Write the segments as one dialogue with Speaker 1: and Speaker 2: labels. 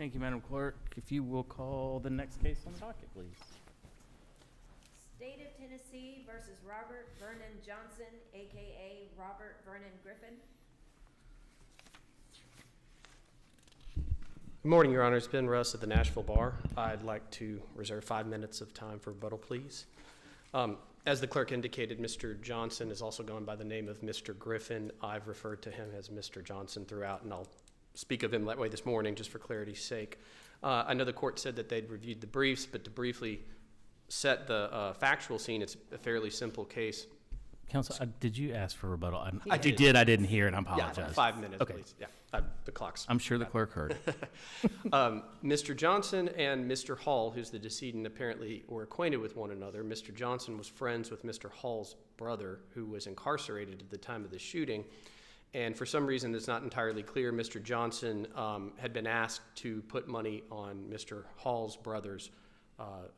Speaker 1: Thank you, Madam Clerk. If you will call the next case on the docket, please.
Speaker 2: State of Tennessee versus Robert Vernon Johnson, aka Robert Vernon Griffin.
Speaker 3: Good morning, Your Honor. It's Ben Russ at the Nashville Bar. I'd like to reserve 5 minutes of time for rebuttal, please. As the clerk indicated, Mr. Johnson is also going by the name of Mr. Griffin. I've referred to him as Mr. Johnson throughout, and I'll speak of him that way this morning just for clarity's sake. I know the court said that they'd reviewed the briefs, but to briefly set the factual scene, it's a fairly simple case.
Speaker 1: Counsel, did you ask for rebuttal?
Speaker 3: I
Speaker 1: If you
Speaker 3: did.
Speaker 1: did, I didn't hear it. I apologize.
Speaker 3: Yeah, 5 minutes,
Speaker 1: Okay.
Speaker 3: please. Yeah, the clock's.
Speaker 1: I'm sure the clerk heard.
Speaker 3: Mr. Johnson and Mr. Hall, who's the decedent, apparently were acquainted with one another. Mr. Johnson was friends with Mr. Hall's brother, who was incarcerated at the time of the shooting. And for some reason that's not entirely clear, Mr. Johnson had been asked to put money on Mr. Hall's brother's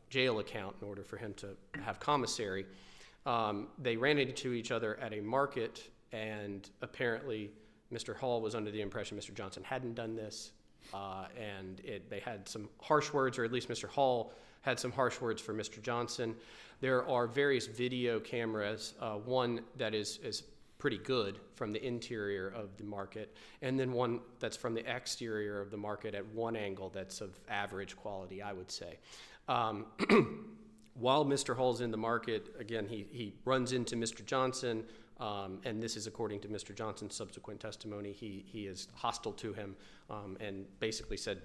Speaker 3: jail account in order for him to have commissary. They ran into each other at a market, and apparently Mr. Hall was under the impression Mr. Johnson hadn't done this, and they had some harsh words, or at least Mr. Hall had some harsh words for Mr. Johnson. There are various video cameras, one that is pretty good from the interior of the market, and then one that's from the exterior of the market at one angle that's of average quality, I would say. While Mr. Hall's in the market, again, he runs into Mr. Johnson, and this is according to Mr. Johnson's subsequent testimony. He is hostile to him and basically said,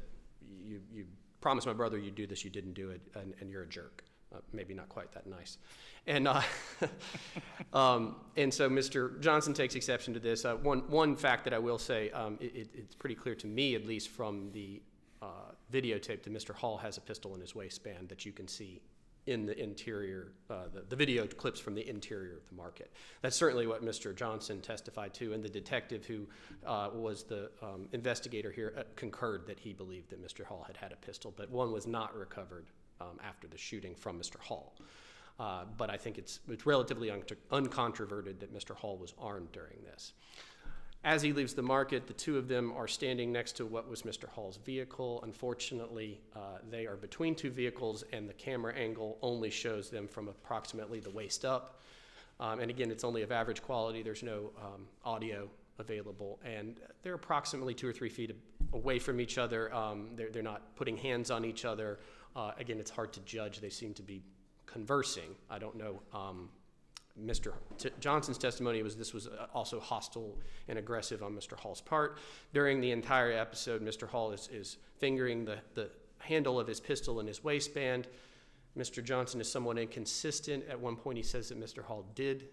Speaker 3: you promised my brother you'd do this, you didn't do it, and you're a jerk. Maybe not quite that nice. And and so Mr. Johnson takes exception to this. One fact that I will say, it's pretty clear to me, at least from the videotape, that Mr. Hall has a pistol in his waistband that you can see in the interior, the video clips from the interior of the market. That's certainly what Mr. Johnson testified to, and the detective who was the investigator here concurred that he believed that Mr. Hall had a pistol, but one was not recovered after the shooting from Mr. Hall. But I think it's relatively uncontroverted that Mr. Hall was armed during this. As he leaves the market, the two of them are standing next to what was Mr. Hall's vehicle. Unfortunately, they are between two vehicles, and the camera angle only shows them from approximately the waist up. And again, it's only of average quality. There's no audio available, and they're approximately 2 or 3 feet away from each other. They're not putting hands on each other. Again, it's hard to judge. They seem to be conversing. I don't know. Mr. Johnson's testimony was this was also hostile and aggressive on Mr. Hall's part. During the entire episode, Mr. Hall is fingering the handle of his pistol in his waistband. Mr. Johnson is somewhat inconsistent. At one point, he says that Mr. Hall did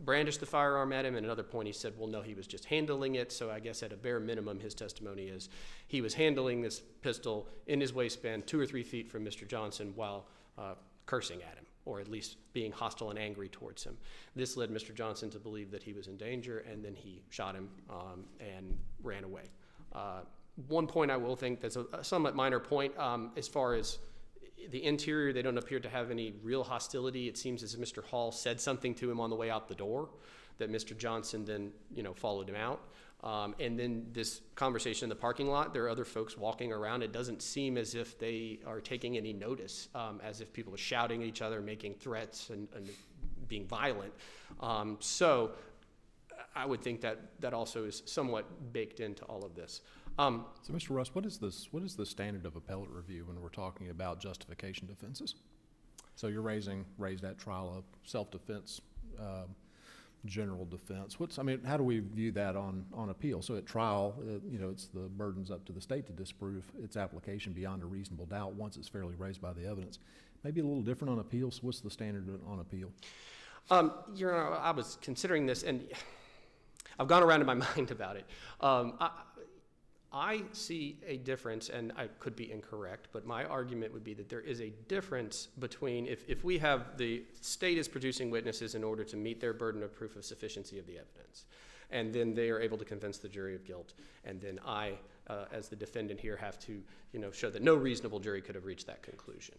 Speaker 3: brandish the firearm at him, and at another point, he said, well, no, he was just handling it. So I guess at a bare minimum, his testimony is he was handling this pistol in his waistband 2 or 3 feet from Mr. Johnson while cursing at him, or at least being hostile and angry towards him. This led Mr. Johnson to believe that he was in danger, and then he shot him and ran away. One point I will think that's a somewhat minor point, as far as the interior, they don't appear to have any real hostility. It seems as if Mr. Hall said something to him on the way out the door that Mr. Johnson then, followed him out. And then this conversation in the parking lot, there are other folks walking around. It doesn't seem as if they are taking any notice, as if people are shouting at each other, making threats, and being violent. So I would think that also is somewhat baked into all of this.
Speaker 4: So, Mr. Russ, what is the standard of appellate review when we're talking about justification defenses? So you're raised at trial a self-defense, general defense. How do we view that on appeal? So at trial, it's the burden's up to the state to disprove its application beyond a reasonable doubt once it's fairly raised by the evidence. Maybe a little different on appeal. So what's the standard on appeal?
Speaker 3: Your Honor, I was considering this, and I've gone around in my mind about it. I see a difference, and I could be incorrect, but my argument would be that there is a difference between if we have the state is producing witnesses in order to meet their burden of proof of sufficiency of the evidence, and then they are able to convince the jury of guilt, and then I, as the defendant here, have to show that no reasonable jury could have reached that conclusion,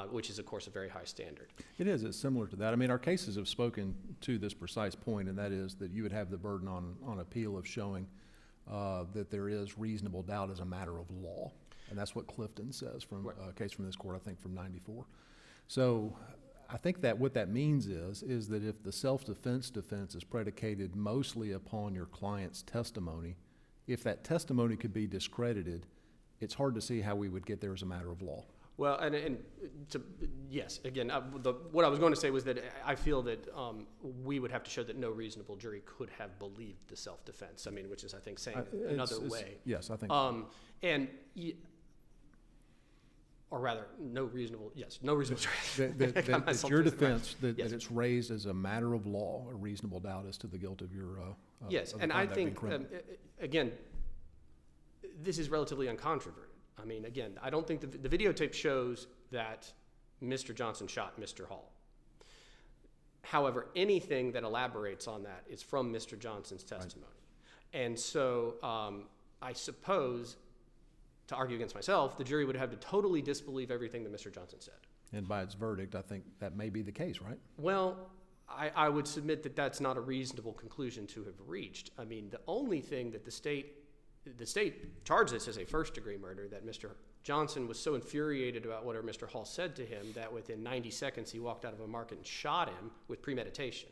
Speaker 3: which is, of course, a very high standard.
Speaker 4: It is. It's similar to that. Our cases have spoken to this precise point, and that is that you would have the burden on appeal of showing that there is reasonable doubt as a matter of law. And that's what Clifton says from
Speaker 3: Right.
Speaker 4: a case from this court, I think from '94. So I think that what that means is that if the self-defense defense is predicated mostly upon your client's testimony, if that testimony could be discredited, it's hard to see how we would get there as a matter of law.
Speaker 3: Well, yes, again, what I was going to say was that I feel that we would have to show that no reasonable jury could have believed the self-defense. I mean, which is, I think, saying another way.
Speaker 4: Yes, I think.
Speaker 3: Or rather, no reasonable jury.
Speaker 4: That your defense, that it's raised as a matter of law, a reasonable doubt as to the guilt of your
Speaker 3: Yes,
Speaker 4: of the
Speaker 3: and I
Speaker 4: conduct being
Speaker 3: think,
Speaker 4: criminal.
Speaker 3: again, this is relatively uncontroverted. I mean, again, I don't think the videotape shows that Mr. Johnson shot Mr. Hall. However, anything that elaborates on that is from Mr. Johnson's testimony. Right. And so I suppose, to argue against myself, the jury would have to totally disbelieve everything that Mr. Johnson said.
Speaker 4: And by its verdict, I think that may be the case, right?
Speaker 3: Well, I would submit that that's not a reasonable conclusion to have reached. I mean, the only thing that the state charged this as a first-degree murder, that Mr. Johnson was so infuriated about whatever Mr. Hall said to him that within 90 seconds he walked out of a market and shot him with premeditation.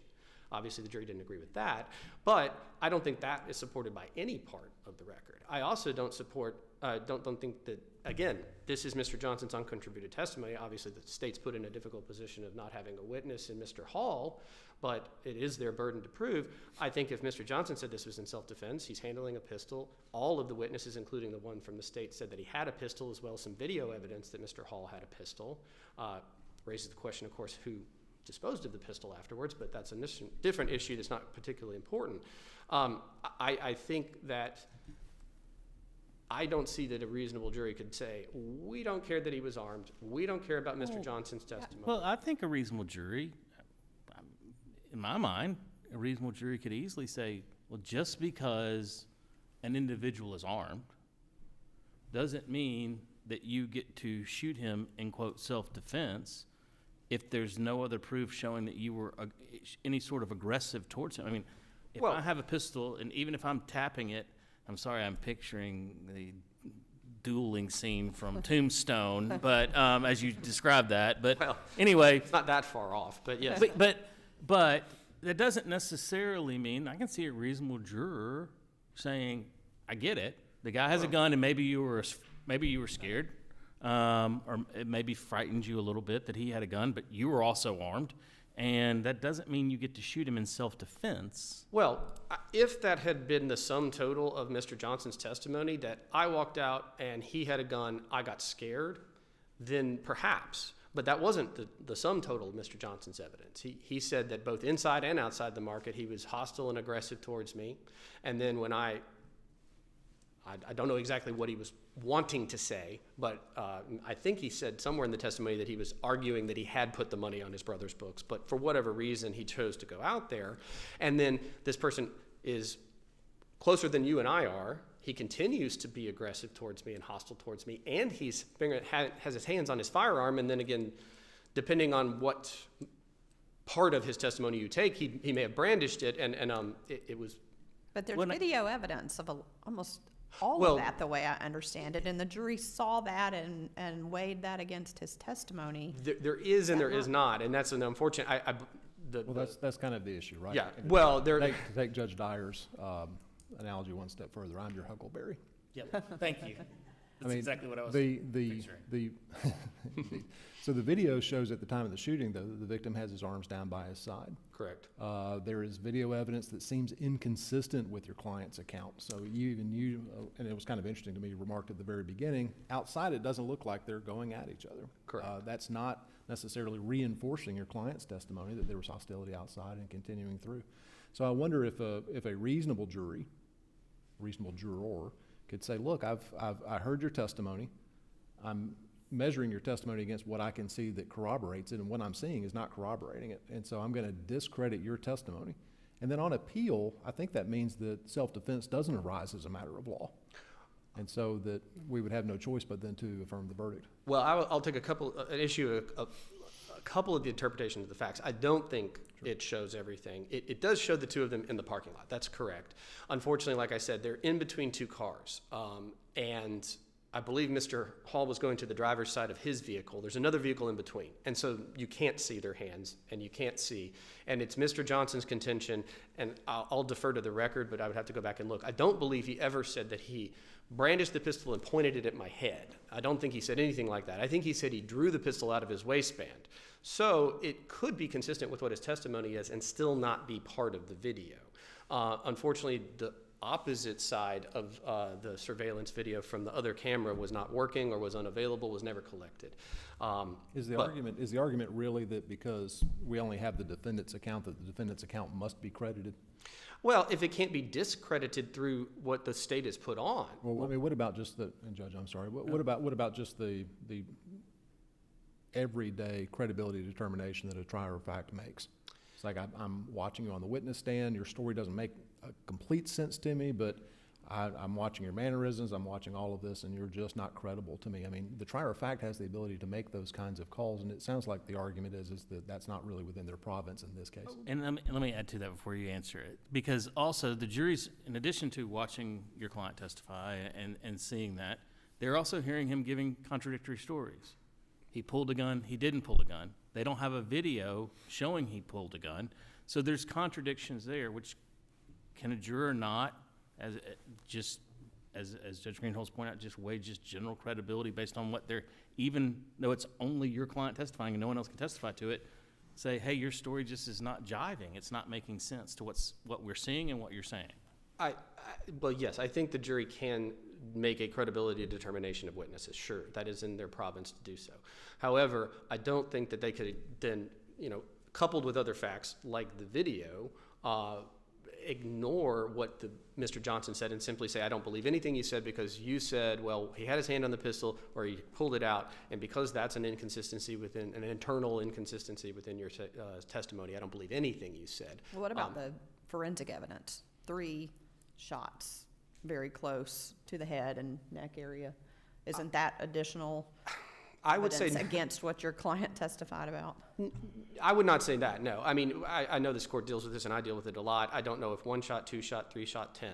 Speaker 3: Obviously, the jury didn't agree with that, but I don't think that is supported by any part of the record. I also don't think that, again, this is Mr. Johnson's uncontributed testimony. Obviously, the state's put in a difficult position of not having a witness in Mr. Hall, but it is their burden to prove. I think if Mr. Johnson said this was in self-defense, he's handling a pistol. All of the witnesses, including the one from the state, said that he had a pistol, as well as some video evidence that Mr. Hall had a pistol. Raises the question, of course, who disposed of the pistol afterwards, but that's a different issue that's not particularly important. I think that I don't see that a reasonable jury could say, we don't care that he was armed. We don't care about Mr. Johnson's testimony.
Speaker 1: Well, I think a reasonable jury, in my mind, a reasonable jury could easily say, well, just because an individual is armed doesn't mean that you get to shoot him in, quote, self-defense if there's no other proof showing that you were any sort of aggressive towards him. I mean, if I have a pistol, and even if I'm tapping it, I'm sorry, I'm picturing the dueling scene from Tombstone, but as you described that. But
Speaker 3: well,
Speaker 1: anyway,
Speaker 3: it's not that far off, but yes.
Speaker 1: But that doesn't necessarily mean I can see a reasonable juror saying, "I get it. The guy has a gun, and maybe you were scared, or it maybe frightened you a little bit that he had a gun, but you were also armed." And that doesn't mean you get to shoot him in self-defense.
Speaker 3: Well, if that had been the sum total of Mr. Johnson's testimony, that I walked out and he had a gun, I got scared, then perhaps. But that wasn't the sum total of Mr. Johnson's evidence. He said that both inside and outside the market, he was hostile and aggressive towards me. And then when I don't know exactly what he was wanting to say, but I think he said somewhere in the testimony that he was arguing that he had put the money on his brother's books, but for whatever reason, he chose to go out there. And then this person is closer than you and I are. He continues to be aggressive towards me and hostile towards me, and has his hands on his firearm. And then again, depending on what part of his testimony you take, he may have brandished it, and it was.
Speaker 5: But there's video evidence of almost all of that, the way I understand it, and the jury saw that and weighed that against his testimony.
Speaker 3: There is and there is not, and that's an unfortunate.
Speaker 4: That's kind of the issue, right?
Speaker 3: Yeah. Well,
Speaker 4: to take Judge Dyer's analogy one step further, I'm your Huckleberry.
Speaker 1: Yep. Thank you. That's exactly what I was picturing.
Speaker 4: So the video shows at the time of the shooting, though, the victim has his arms down by his side.
Speaker 3: Correct.
Speaker 4: There is video evidence that seems inconsistent with your client's account. So you, and it was kind of interesting to me, you remarked at the very beginning, outside it doesn't look like they're going at each other.
Speaker 3: Correct.
Speaker 4: That's not necessarily reinforcing your client's testimony that there was hostility outside and continuing through. So I wonder if a reasonable jury, reasonable juror, could say, look, I heard your testimony. I'm measuring your testimony against what I can see that corroborates it, and what I'm seeing is not corroborating it. And so I'm going to discredit your testimony. And then on appeal, I think that means that self-defense doesn't arise as a matter of law. And so that we would have no choice but then to affirm the verdict.
Speaker 3: Well, I'll take a couple of the interpretations of the facts. I don't think it shows everything. It does show the two of them in the parking lot. That's correct. Unfortunately, like I said, they're in between two cars. And I believe Mr. Hall was going to the driver's side of his vehicle. There's another vehicle in between. And so you can't see their hands, and you can't see. And it's Mr. Johnson's contention, and I'll defer to the record, but I would have to go back and look. I don't believe he ever said that he brandished the pistol and pointed it at my head. I don't think he said anything like that. I think he said he drew the pistol out of his waistband. So it could be consistent with what his testimony is and still not be part of the video. Unfortunately, the opposite side of the surveillance video from the other camera was not working or was unavailable, was never collected.
Speaker 4: Is the argument really that because we only have the defendant's account, that the defendant's account must be credited?
Speaker 3: Well, if it can't be discredited through what the state has put on.
Speaker 4: Well, I mean, what about just the, and Judge, I'm sorry, what about just the everyday credibility determination that a trier of fact makes? It's like I'm watching you on the witness stand, your story doesn't make complete sense to me, but I'm watching your mannerisms, I'm watching all of this, and you're just not credible to me. I mean, the trier of fact has the ability to make those kinds of calls, and it sounds like the argument is that that's not really within their province in this case.
Speaker 1: And let me add to that before you answer it, because also the jury's, in addition to watching your client testify and seeing that, they're also hearing him giving contradictory stories. He pulled a gun, he didn't pull a gun. They don't have a video showing he pulled a gun. So there's contradictions there, which can a juror not, as Judge Greenholz pointed out, just weigh just general credibility based on what they're, even though it's only your client testifying and no one else can testify to it, say, hey, your story just is not jiving. It's not making sense to what we're seeing and what you're saying.
Speaker 3: Well, yes, I think the jury can make a credibility determination of witnesses. Sure, that is in their province to do so. However, I don't think that they could then, coupled with other facts like the video, ignore what Mr. Johnson said and simply say, I don't believe anything you said because you said, well, he had his hand on the pistol or he pulled it out, and because that's an inconsistency within, an internal inconsistency within your testimony, I don't believe anything you said.
Speaker 5: Well, what about the forensic evidence? 3 shots, very close to the head and neck area. Isn't that additional
Speaker 3: I would say
Speaker 5: evidence against what your client testified about?
Speaker 3: I would not say that, no. I mean, I know this court deals with this and I deal with it a lot. I don't know if 1 shot, 2 shot, 3 shot, 10.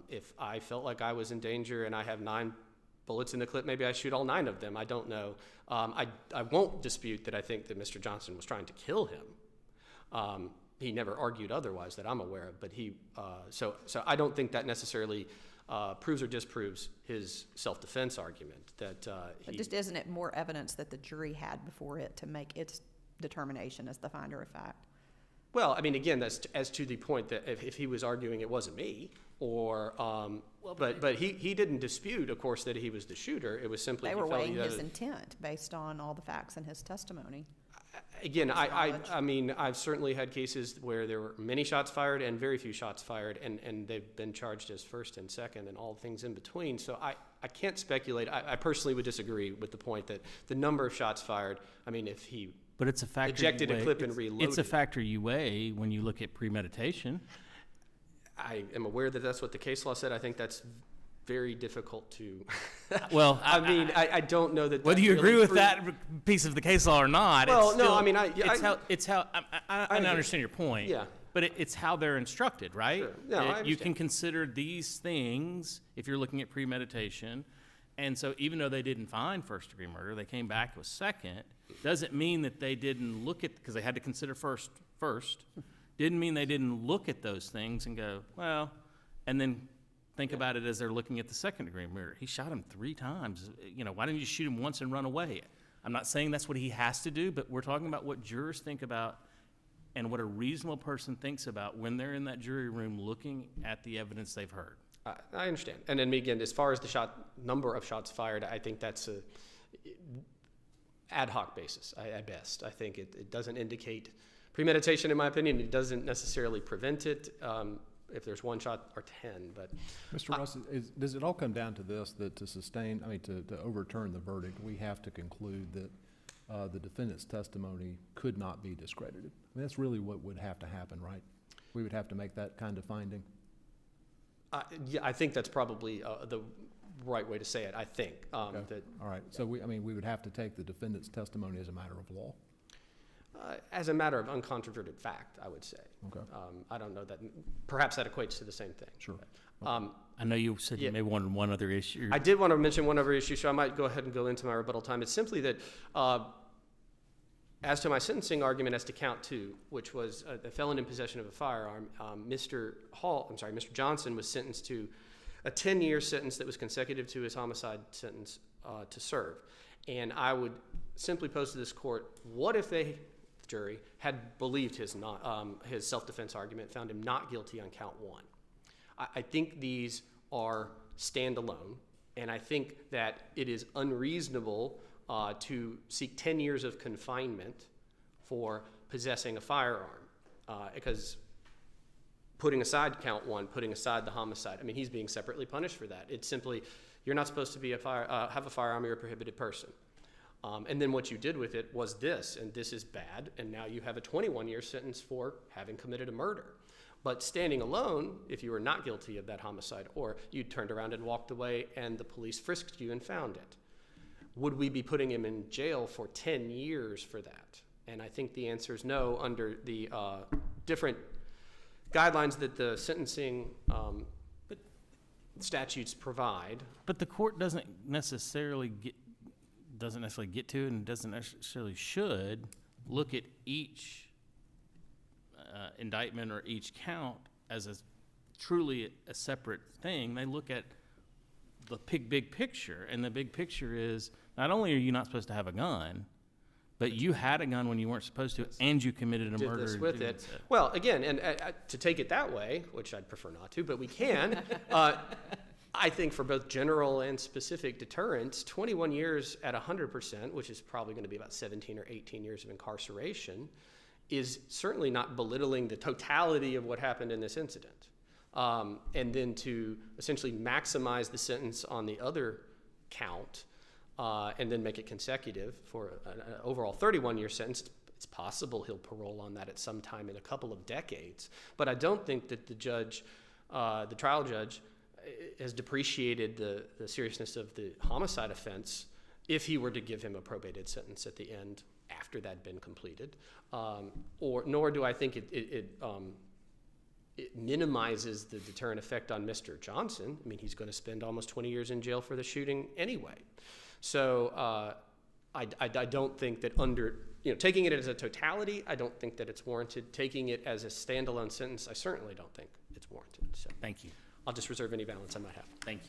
Speaker 3: If I felt like I was in danger and I have 9 bullets in the clip, maybe I shoot all 9 of them. I don't know. I won't dispute that I think that Mr. Johnson was trying to kill him. He never argued otherwise that I'm aware of, but so I don't think that necessarily proves or disproves his self-defense argument. But
Speaker 5: just isn't it more evidence that the jury had before it to make its determination as the finder of fact?
Speaker 3: Well, I mean, again, that's as to the point that if he was arguing it wasn't me, or but he didn't dispute, of course, that he was the shooter. It was simply
Speaker 5: they were weighing his intent based on all the facts in his testimony.
Speaker 3: Again, I mean, I've certainly had cases where there were many shots fired and very few shots fired, and they've been charged as first and second and all things in between. So I can't speculate. I personally would disagree with the point that the number of shots fired, I mean, if he
Speaker 1: But it's a factor
Speaker 3: ejected a clip and reloaded.
Speaker 1: It's a factor you weigh when you look at premeditation.
Speaker 3: I am aware that that's what the case law said. I think that's very difficult to.
Speaker 1: Well,
Speaker 3: I don't know that.
Speaker 1: Whether you agree with that piece of the case law or not.
Speaker 3: Well,
Speaker 1: it's
Speaker 3: no,
Speaker 1: still,
Speaker 3: I mean,
Speaker 1: I understand your point.
Speaker 3: Yeah.
Speaker 1: But it's how they're instructed, right?
Speaker 3: Sure. No, I understand.
Speaker 1: You can consider these things if you're looking at premeditation. And so even though they didn't find first-degree murder, they came back with second, doesn't mean that they didn't look at, because they had to consider first, didn't mean they didn't look at those things and go, well, and then think about it as they're looking at the second-degree murder. He shot him 3 times. Why didn't you shoot him once and run away? I'm not saying that's what he has to do, but we're talking about what jurors think about and what a reasonable person thinks about when they're in that jury room looking at the evidence they've heard.
Speaker 3: I understand. And then again, as far as the number of shots fired, I think that's a ad hoc basis at best. I think it doesn't indicate premeditation, in my opinion. It doesn't necessarily prevent it if there's 1 shot or 10. But
Speaker 4: Mr. Russ, does it all come down to this, that to overturn the verdict, we have to conclude that the defendant's testimony could not be discredited? I mean, that's really what would have to happen, right? We would have to make that kind of finding.
Speaker 3: Yeah, I think that's probably the right way to say it. I think
Speaker 4: Okay. All right. So we would have to take the defendant's testimony as a matter of law.
Speaker 3: as a matter of uncontroverted fact, I would say.
Speaker 4: Okay.
Speaker 3: I don't know that, perhaps that equates to the same thing.
Speaker 4: Sure.
Speaker 1: I know you said
Speaker 3: Yeah.
Speaker 1: you may want one other issue.
Speaker 3: I did want to mention one other issue, so I might go ahead and go into my rebuttal time. It's simply that as to my sentencing argument as to count 2, which was a felon in possession of a firearm, Mr. Johnson was sentenced to a 10-year sentence that was consecutive to his homicide sentence to serve. And I would simply pose to this court, what if the jury had believed his self-defense argument, found him not guilty on count 1? I think these are standalone, and I think that it is unreasonable to seek 10 years of confinement for possessing a firearm, because putting aside count 1, putting aside the homicide, I mean, he's being separately punished for that. It's simply, you're not supposed to be have a firearm, you're a prohibited person. And then what you did with it was this, and this is bad, and now you have a 21-year sentence for having committed a murder. But standing alone, if you were not guilty of that homicide, or you turned around and walked away and the police frisked you and found it, would we be putting him in jail for 10 years for that? And I think the answer is no, under the different guidelines that the sentencing statutes provide.
Speaker 1: But the court doesn't necessarily get to, and doesn't necessarily should look at each indictment or each count as truly a separate thing. They look at the big picture, and the big picture is not only are you not supposed to have a gun, but you had a gun when you weren't supposed to, and you committed a
Speaker 3: Did
Speaker 1: murder.
Speaker 3: this with
Speaker 1: doing
Speaker 3: it.
Speaker 1: so.
Speaker 3: Well, again, and to take it that way, which I'd prefer not to, but we can. I think for both general and specific deterrence, 21 years at 100%, which is probably going to be about 17 or 18 years of incarceration, is certainly not belittling the totality of what happened in this incident. And then to essentially maximize the sentence on the other count, and then make it consecutive for an overall 31-year sentence. It's possible he'll parole on that at some time in a couple of decades. But I don't think that the trial judge has depreciated the seriousness of the homicide offense if he were to give him a probated sentence at the end after that had been completed. Nor do I think it minimizes the deterrent effect on Mr. Johnson. I mean, he's going to spend almost 20 years in jail for the shooting anyway. So I don't think that taking it as a totality, I don't think that it's warranted. Taking it as a standalone sentence, I certainly don't think it's warranted. So
Speaker 1: Thank you.
Speaker 3: I'll just reserve any balance I might have.
Speaker 1: Thank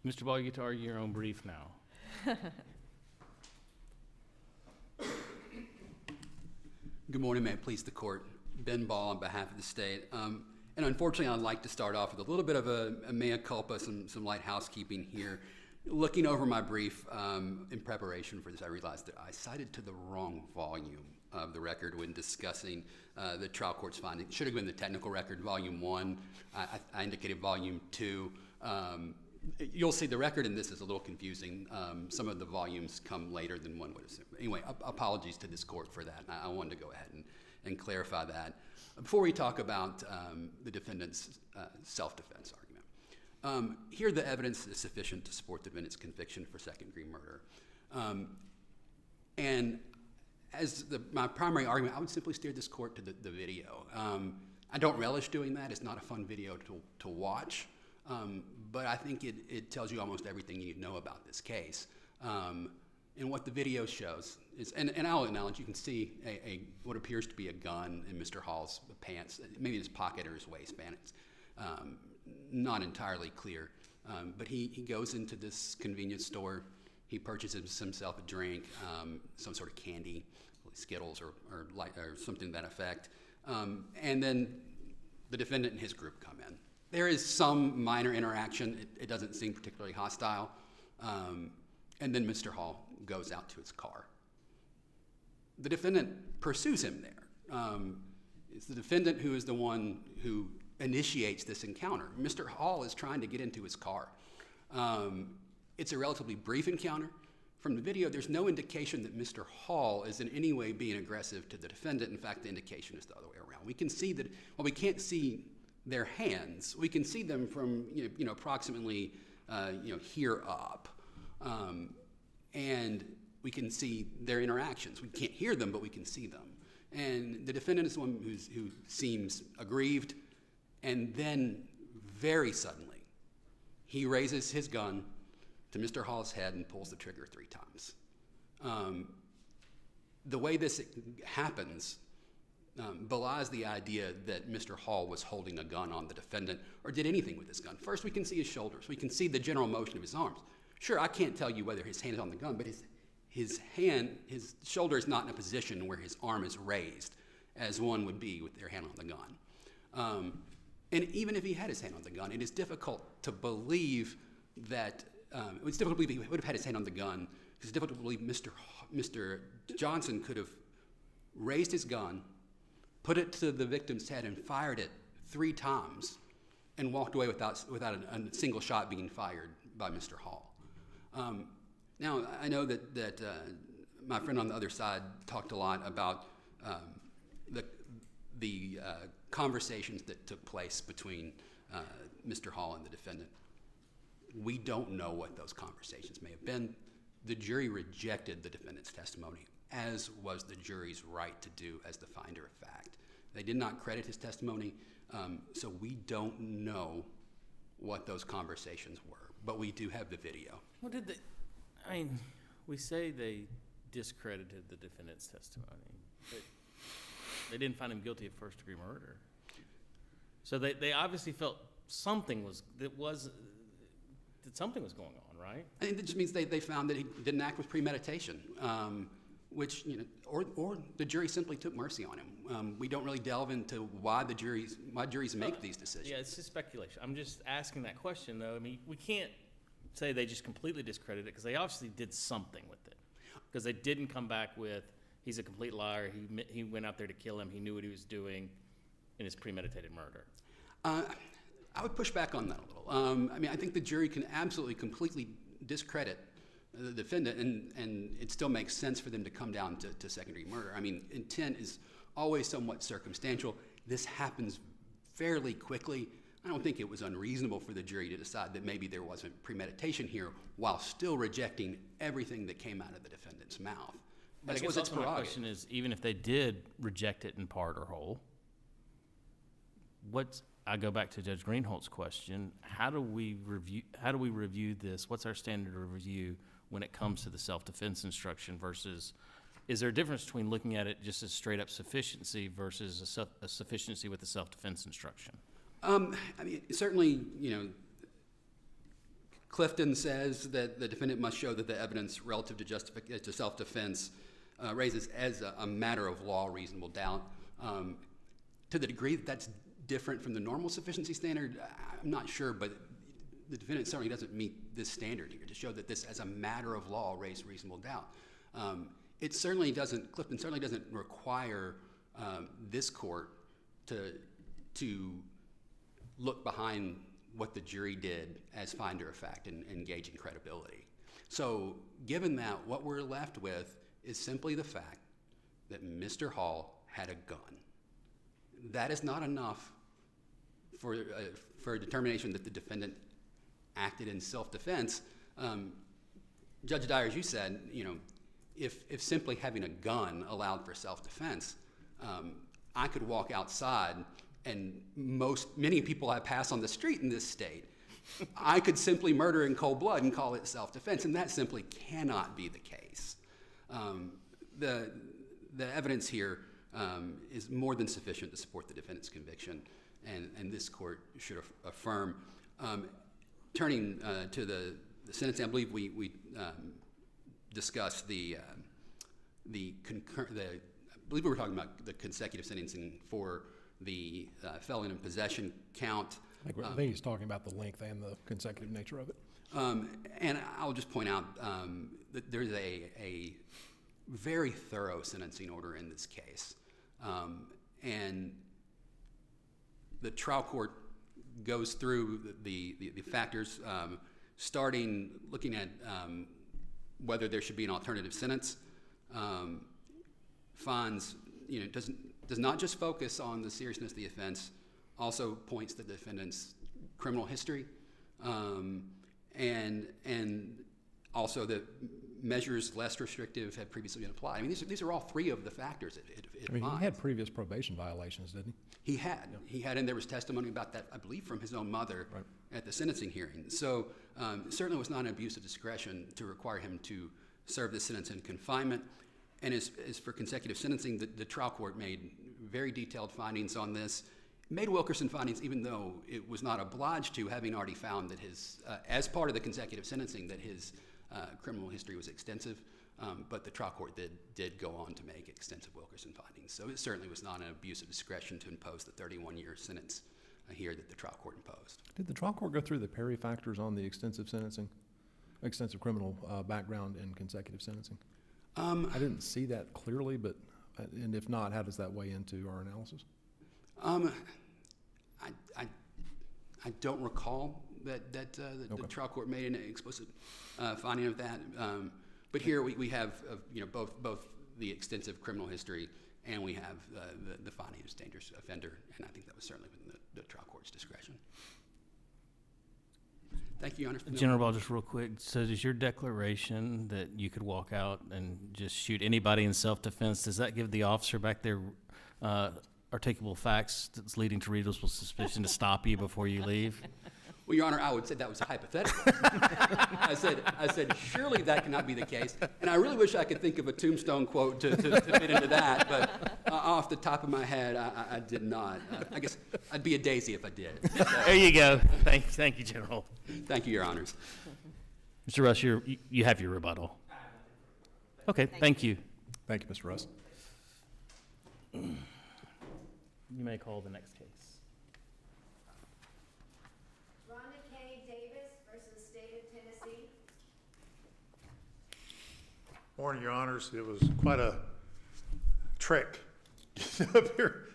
Speaker 1: you. Mr. Ball, you get to argue your own brief now.
Speaker 6: Good morning, may it please the court. Ben Ball on behalf of the state. And unfortunately, I'd like to start off with a little bit of a mea culpa, some light housekeeping here. Looking over my brief in preparation for this, I realized that I cited to the wrong volume of the record when discussing the trial court's findings. It should have been the technical record, volume 1. I indicated volume 2. You'll see the record in this is a little confusing. Some of the volumes come later than one would assume. Anyway, apologies to this court for that. I wanted to go ahead and clarify that. Before we talk about the defendant's self-defense argument, here the evidence is sufficient to support the defendant's conviction for second-degree murder. And as my primary argument, I would simply steer this court to the video. I don't relish doing that. It's not a fun video to watch. But I think it tells you almost everything you need to know about this case. And what the video shows is, and I'll acknowledge, you can see what appears to be a gun in Mr. Hall's pants, maybe his pocket or his waistband. It's not entirely clear. But he goes into this convenience store. He purchases himself a drink, some sort of candy, Skittles or something to that effect. And then the defendant and his group come in. There is some minor interaction. It doesn't seem particularly hostile. And then Mr. Hall goes out to his car. The defendant pursues him there. It's the defendant who is the one who initiates this encounter. Mr. Hall is trying to get into his car. It's a relatively brief encounter. From the video, there's no indication that Mr. Hall is in any way being aggressive to the defendant. In fact, the indication is the other way around. We can see that, well, we can't see their hands. We can see them from approximately here up. And we can see their interactions. We can't hear them, but we can see them. And the defendant is the one who seems aggrieved, and then very suddenly, he raises his gun to Mr. Hall's head and pulls the trigger 3 times. The way this happens belies the idea that Mr. Hall was holding a gun on the defendant or did anything with his gun. First, we can see his shoulders. We can see the general motion of his arms. Sure, I can't tell you whether his hand is on the gun, but his shoulder is not in a position where his arm is raised, as one would be with their hand on the gun. And even if he had his hand on the gun, it is difficult to believe that, it's difficult to believe he would have had his hand on the gun. It's difficult to believe Mr. Johnson could have raised his gun, put it to the victim's head, and fired it 3 times, and walked away without a single shot being fired by Mr. Hall. Now, I know that my friend on the other side talked a lot about the conversations that took place between Mr. Hall and the defendant. We don't know what those conversations may have been. The jury rejected the defendant's testimony, as was the jury's right to do as the finder of fact. They did not credit his testimony, so we don't know what those conversations were, but we do have the video.
Speaker 1: What did they, I mean, we say they discredited the defendant's testimony, but they didn't find him guilty of first-degree murder. So they obviously felt something was going on, right?
Speaker 6: I think that just means they found that he didn't act with premeditation, which, or the jury simply took mercy on him. We don't really delve into why juries make these decisions.
Speaker 1: Yeah, it's just speculation. I'm just asking that question, though. I mean, we can't say they just completely discredited it, because they obviously did something with it. Because they didn't come back with, he's a complete liar, he went out there to kill him, he knew what he was doing in his premeditated murder.
Speaker 6: I would push back on that a little. I mean, I think the jury can absolutely completely discredit the defendant, and it still makes sense for them to come down to second-degree murder. I mean, intent is always somewhat circumstantial. This happens fairly quickly. I don't think it was unreasonable for the jury to decide that maybe there wasn't premeditation here, while still rejecting everything that came out of the defendant's mouth.
Speaker 1: But I guess also my question is, even if they did reject it in part or whole, I go back to Judge Greenholt's question, how do we review this? What's our standard of review when it comes to the self-defense instruction versus, is there a difference between looking at it just as straight up sufficiency versus a sufficiency with the self-defense instruction?
Speaker 6: I mean, certainly, Clifton says that the defendant must show that the evidence relative to self-defense raises as a matter of law reasonable doubt. To the degree that's different from the normal sufficiency standard, I'm not sure, but the defendant certainly doesn't meet this standard here to show that this, as a matter of law, raised reasonable doubt. Clifton certainly doesn't require this court to look behind what the jury did as finder of fact and engage in credibility. So given that, what we're left with is simply the fact that Mr. Hall had a gun. That is not enough for a determination that the defendant acted in self-defense. Judge Dyer, as you said, if simply having a gun allowed for self-defense, I could walk outside and many people I pass on the street in this state, I could simply murder in cold blood and call it self-defense, and that simply cannot be the case. The evidence here is more than sufficient to support the defendant's conviction, and this court should affirm. Turning to the sentencing, I believe we discussed I believe we were talking about the consecutive sentencing for the felon in possession count.
Speaker 4: I think he's talking about the length and the consecutive nature of it.
Speaker 6: And I'll just point out that there's a very thorough sentencing order in this case. And the trial court goes through the factors, starting looking at whether there should be an alternative sentence, finds, does not just focus on the seriousness of the offense, also points to the defendant's criminal history, and also measures less restrictive had previously been applied. I mean, these are all three of the factors it
Speaker 4: I mean, he
Speaker 6: finds.
Speaker 4: had previous probation violations, didn't he?
Speaker 6: He had, and there was testimony about that, I believe, from his own mother
Speaker 4: Right.
Speaker 6: at the sentencing hearing. So certainly was not an abuse of discretion to require him to serve this sentence in confinement. And as for consecutive sentencing, the trial court made very detailed findings on this. Made Wilkerson findings even though it was not obliged to, having already found that his, as part of the consecutive sentencing, that his criminal history was extensive. But the trial court did go on to make extensive Wilkerson findings. So it certainly was not an abuse of discretion to impose the 31-year sentence here that the trial court imposed.
Speaker 4: Did the trial court go through the Perry factors on the extensive criminal background and consecutive sentencing? I didn't see that clearly, but, and if not, how does that weigh into our analysis?
Speaker 6: I don't recall that the trial court made an explicit finding of that. But here we have both the extensive criminal history and we have the finding of dangerous offender, and I think that was certainly within the trial court's discretion. Thank you, Your Honor.
Speaker 1: General Ball, just real quick, so does your declaration that you could walk out and just shoot anybody in self-defense, does that give the officer back there articulable facts that's leading to reasonable suspicion to stop you before you leave?
Speaker 6: Well, Your Honor, I would say that was a hypothetical. I said, surely that cannot be the case. And I really wish I could think of a tombstone quote to fit into that, but off the top of my head, I did not. I guess I'd be a daisy if I did.
Speaker 1: There you go. Thank you, General.
Speaker 6: Thank you, Your Honors.
Speaker 1: Mr. Russ, you have your rebuttal. Okay, thank you.
Speaker 4: Thank you, Mr. Russ.
Speaker 1: You may call the next case.
Speaker 2: Rhonda K. Davis versus State of Tennessee.
Speaker 7: Morning, Your Honors. It was quite a trek up here